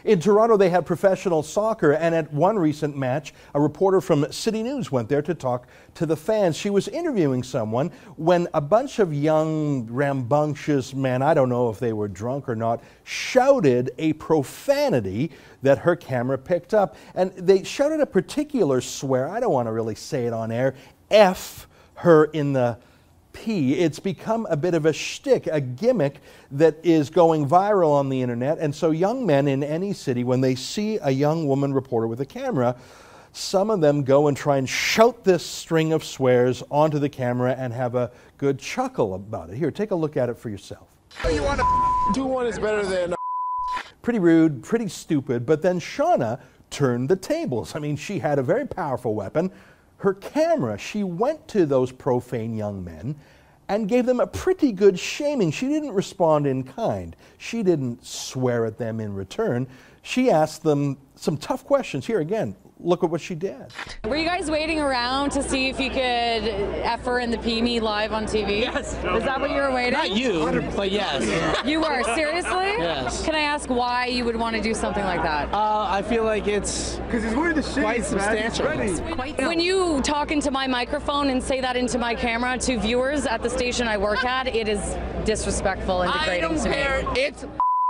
In Toronto, they had professional soccer, and at one recent match, a reporter from City News went there to talk to the fans. She was interviewing someone when a bunch of young, rambunctious men, I don't know if they were drunk or not, shouted a profanity that her camera picked up. And they shouted a particular swear, I don't want to really say it on air, F her in the P. It's become a bit of a shtick, a gimmick that is going viral on the internet. And so young men in any city, when they see a young woman reporter with a camera, some of them go and try and shout this string of swears onto the camera and have a good chuckle about it. Here, take a look at it for yourself. You want to 2-1 is better than... Pretty rude, pretty stupid, but then Shauna turned the tables. I mean, she had a very powerful weapon. Her camera, she went to those profane young men and gave them a pretty good shaming. She didn't respond in kind. She didn't swear at them in return. She asked them some tough questions. Here again, look at what she did. Were you guys waiting around to see if you could F her in the P me live on TV? Yes. Is that what you were waiting? Not you, but yes. You were? Seriously? Yes. Can I ask why you would want to do something like that? I feel like it's Because he's wearing the shades, quite substantial. When you talk into my microphone and say that into my camera to viewers at the station I work at, it is disrespectful and degrading to me. It's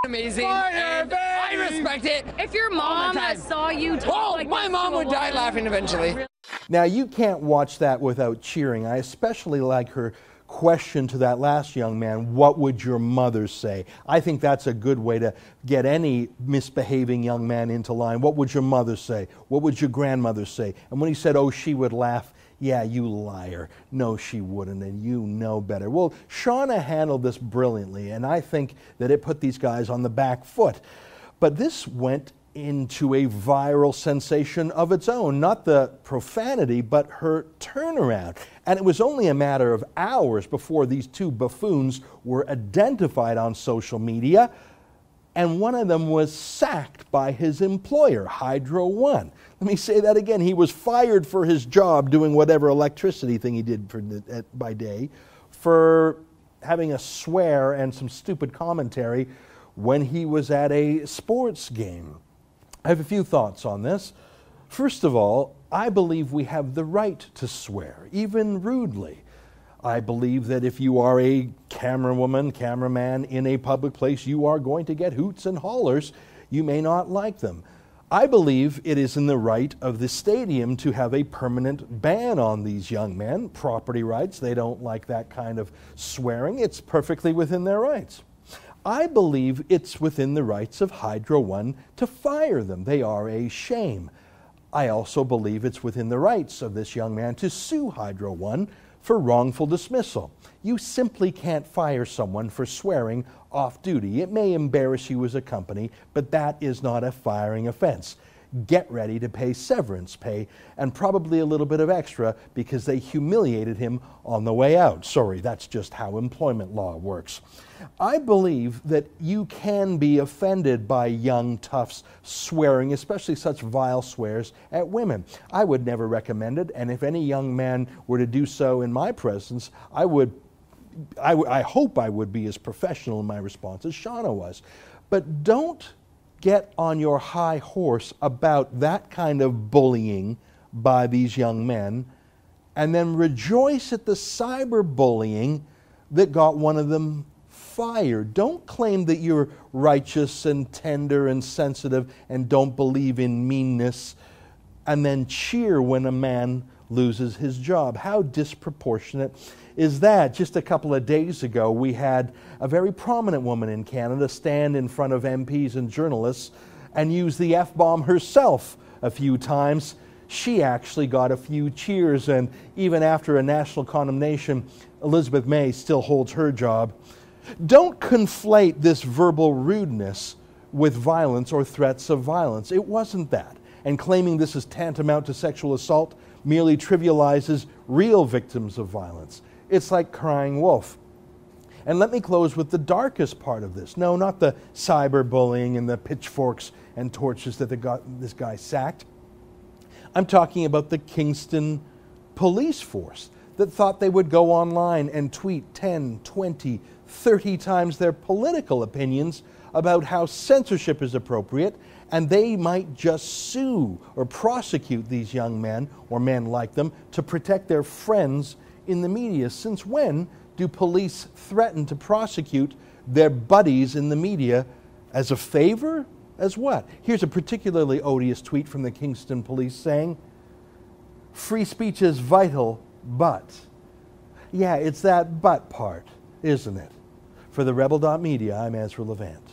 amazing. And I respect it. If your mom saw you talk like my this mom to a would die woman- laughing eventually. Now, you can't watch that without cheering. I especially like her question to that last young man, what would your mother say? I think that's a good way to get any misbehaving young man into line. What would your mother say? What would your grandmother say? And when he said, oh, she would laugh, yeah, you liar. No, she wouldn't, and you know better. Well, Shauna handled this brilliantly, and I think that it put these guys on the back foot. But this went into a viral sensation of its own, not the profanity, but her turnaround. And it was only a matter of hours before these two buffoons were identified on social media, and one of them was sacked by his employer, Hydro One. Let me say that again. He was fired for his job doing whatever electricity thing he did by day for having a swear and some stupid commentary when he was at a sports game. I have a few thoughts on this. First of all, I believe we have the right to swear, even rudely. I believe that if you are a camerawoman, cameraman in a public place, you are going to get hoots and hollers. You may not like them. I believe it is in the right of the stadium to have a permanent ban on these young men. Property rights, they don't like that kind of swearing. It's perfectly within their rights. I believe it's within the rights of Hydro One to fire them. They are a shame. I also believe it's within the rights of this young man to sue Hydro One for wrongful dismissal. You simply can't fire someone for swearing off duty. It may embarrass you as a company, but that is not a firing offense. Get ready to pay severance pay and probably a little bit of extra because they humiliated him on the way out. Sorry, that's just how employment law works. I believe that you can be offended by young toughs swearing, especially such vile swears at women. I would never recommend it, and if any young man were to do so in my presence, I hope I would be as professional in my response as Shauna was. But don't get on your high horse about that kind of bullying by these young men and then rejoice at the cyberbullying that got one of them fired. Don't claim that you're righteous and tender and sensitive and don't believe in meanness and then cheer when a man loses his job. How disproportionate is that? Just a couple of days ago, we had a very prominent woman in Canada stand in front of MPs and journalists and use the F-bomb herself a few times. She actually got a few cheers, and even after a national condemnation, Elizabeth May still holds her job. Don't conflate this verbal rudeness with violence or threats of violence. It wasn't that. And claiming this is tantamount to sexual assault merely trivializes real victims of violence. It's like crying wolf. And let me close with the darkest part of this. No, not the cyberbullying and the pitchforks and torches that got this guy sacked. I'm talking about the Kingston police force that thought they would go online and tweet 10, 20, 30 times their political opinions about how censorship is appropriate, and they might just sue or prosecute these young men, or men like them, to protect their friends in the media. Since when do police threaten to prosecute their buddies in the media? As a favor? As what? Here's a particularly odious tweet from the Kingston Police saying, "Free speech is vital, but..." Yeah, it's that but part, isn't it? For TheRebel.media, I'm Ezra Levant.